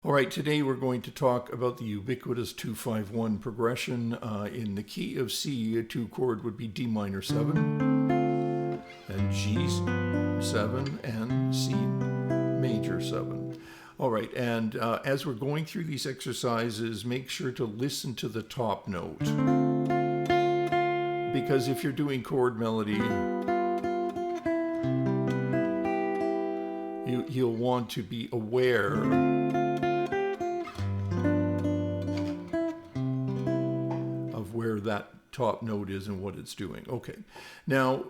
All right, today we're going to talk about the ubiquitous 2-5-1 progression. In the key of C, a 2 chord would be D minor 7, and G7, and C major 7. All right, and as we're going through these exercises, make sure to listen to the top note. Because if you're doing chord melody, you'll want to be aware of where that top note is and what it's doing. Okay, now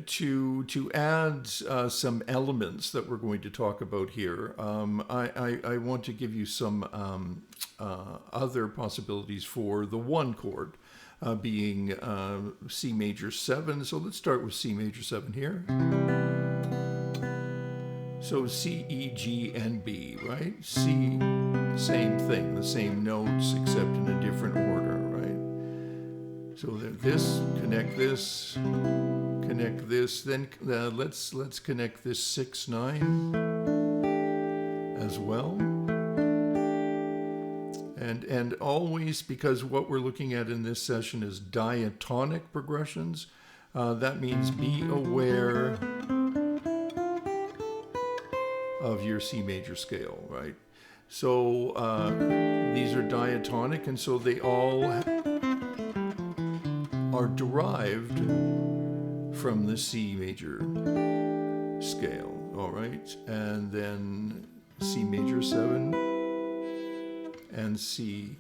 to add some elements that we're going to talk about here, I want to give you some other possibilities for the 1 chord, being C major 7. So let's start with C major 7 here. So C, E, G, and B, right? C, same thing, the same notes except in a different order, right? So this, connect this, then let's connect this 6-9 as well. And always, because what we're looking at in this session is diatonic progressions, that means be aware of your C major scale, right? So these are diatonic, and so they all are derived from the C major scale, all right? And then C major 7 and C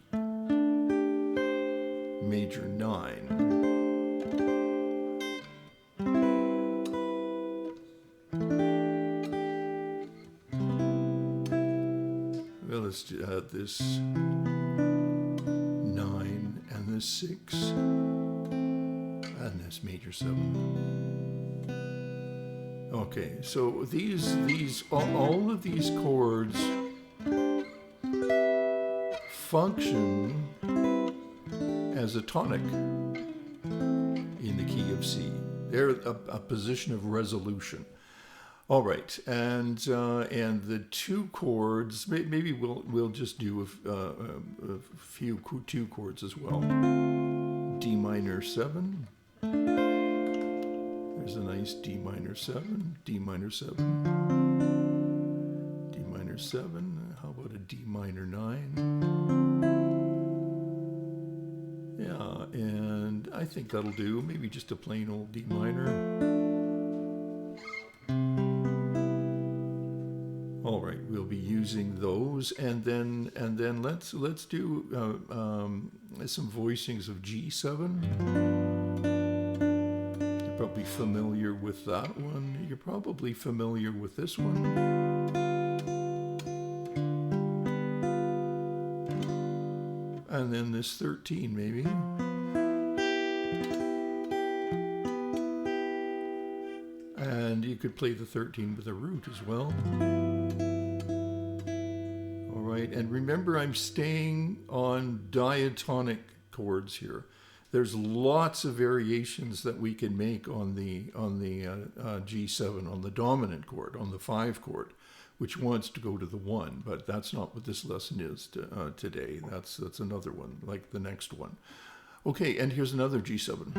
major 9. Well, let's add this 9 and this 6 and this major 7. Okay, so all of these chords function as a tonic in the key of C. They're a position of resolution. All right, and the 2 chords, maybe we'll just do a few 2 chords as well. D minor 7. There's a nice D minor 7, D minor 7, D minor 7. How about a D minor 9? Yeah, and I think that'll do. Maybe just a plain old D minor. All right, we'll be using those, and then let's do some voicings of G7. You're probably familiar with that one. You're probably familiar with this one. And then this 13, maybe. And you could play the 13 with a root as well. All right, and remember, I'm staying on diatonic chords here. There's lots of variations that we can make on the G7, on the dominant chord, on the 5 chord, which wants to go to the 1, but that's not what this lesson is today. That's another one, like the next one. Okay, and here's another G7.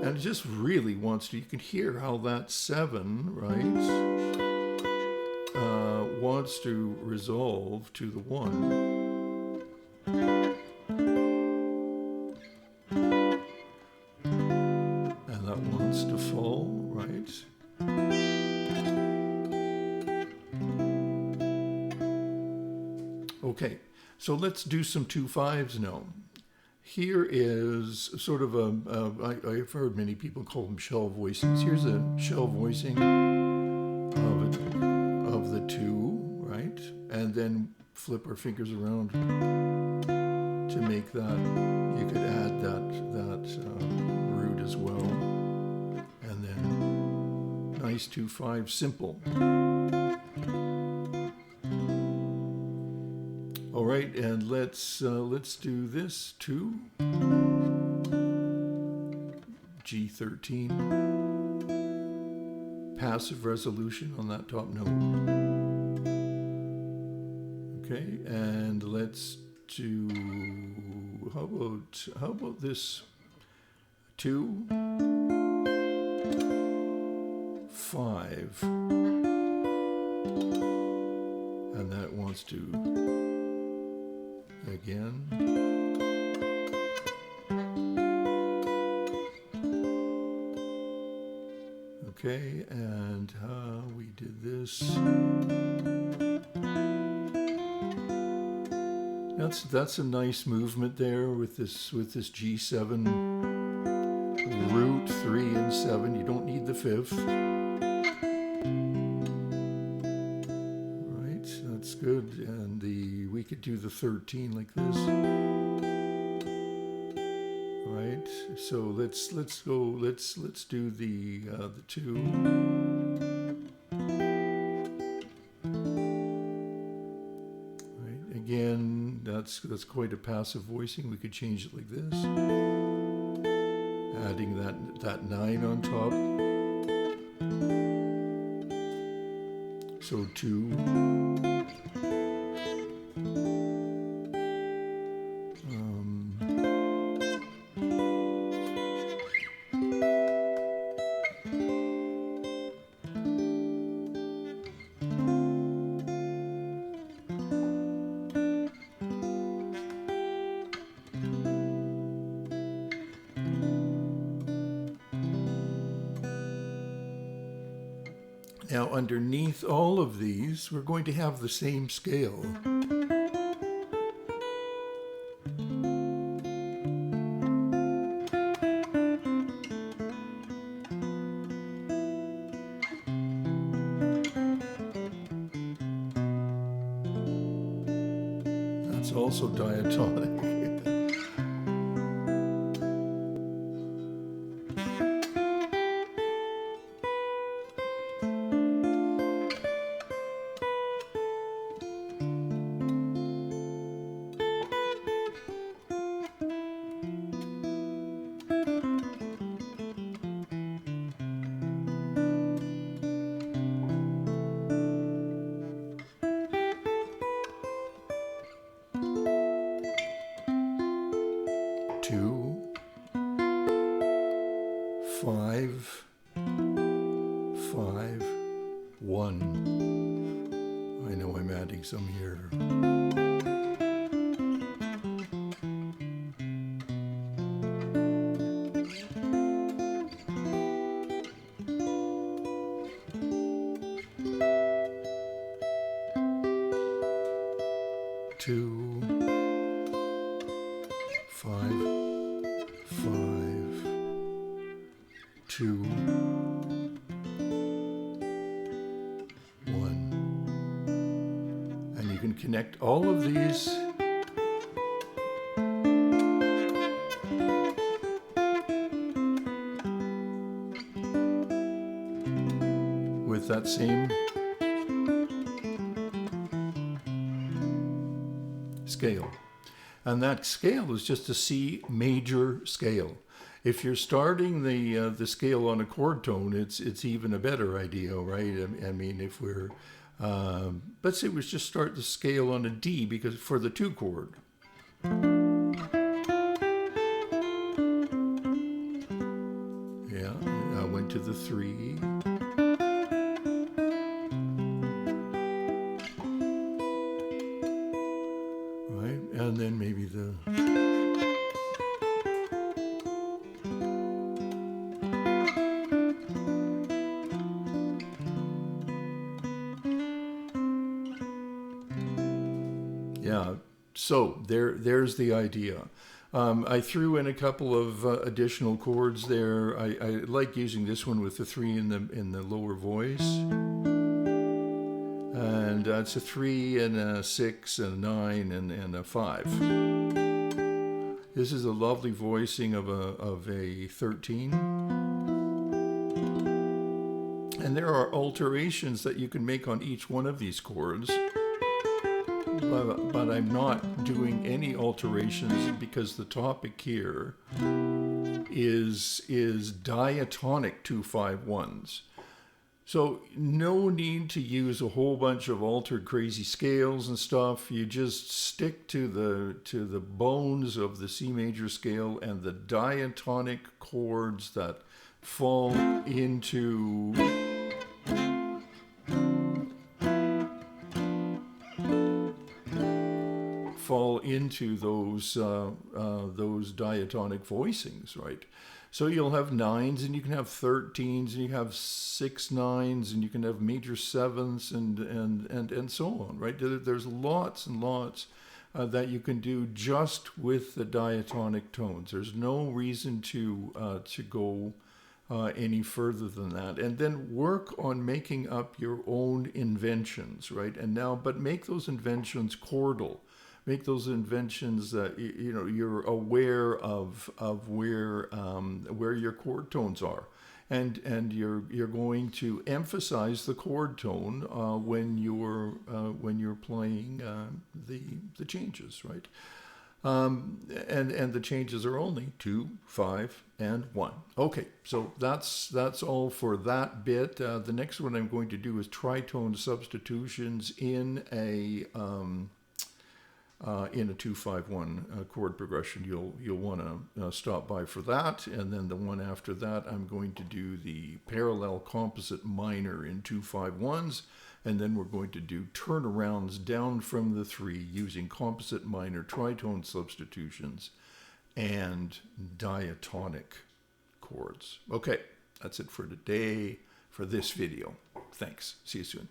And it just really wants to, you can hear how that 7, right, wants to resolve to the 1. And that wants to fall, right? Okay, so let's do some 2-5s now. Here is sort of I've heard many people call them shell voicings. Here's a shell voicing of the 2, right? And then flip our fingers around to make that. You could add that root as well. And then nice 2-5, simple. All right, and let's do this too. G13. passive resolution on that top note. Okay, and let's do, how about this 2, 5, and that wants to again. Okay, and we did this. That's a nice movement there with this G7 root 3 and 7. You don't need the 5th. Right, that's good. And we could do the 13 like this. Right. So let's do the 2. Again, that's quite a passive voicing. We could change it like this. Adding that 9 on top. So 2. Now, underneath all of these, we're going to have the same scale. That's also diatonic. Two, 5, 5, 1. I know I'm adding some here. Two, 5, 5, 2, 1. And you can connect all of these with that same scale. And that scale is just a C major scale. If you're starting the scale on a chord tone, it's even a better idea, right? I mean, if we're let's say we just start the scale on a D, because for the 2 chord. Yeah, I went to the 3. Right, and then maybe the. Yeah, so there's the idea. I threw in a couple of additional chords there. I like using this one with the 3 in the lower voice. And it's a 3 and a 6 and a 9 and a 5. This is a lovely voicing of a 13. And there are alterations that you can make on each one of these chords. But I'm not doing any alterations because the topic here is diatonic 2 5 1s. So no need to use a whole bunch of altered crazy scales and stuff. You just stick to the bones of the C major scale and the diatonic chords that fall into those diatonic voicings, right? So you'll have nines, and you can have 13s, and you have 6/9s, and you can have major sevenths, and so on, right? There's lots and lots that you can do just with the diatonic tones. There's no reason to go any further than that, and then work on making up your own inventions, right? And now, but make those inventions chordal. Make those inventions that you're aware of where your chord tones are, and you're going to emphasize the chord tone when you're playing the changes, right? And the changes are only 2, 5, and 1. Okay, so that's all for that bit. The next one I'm going to do is tritone substitutions in a 2-5-1 chord progression. You'll want to stop by for that, and then the one after that I'm going to do the parallel composite minor in 2-5-1s, and then we're going to do turnarounds down from the 3 using composite minor tritone substitutions and diatonic chords. Okay, that's it for today for this video. Thanks. See you soon.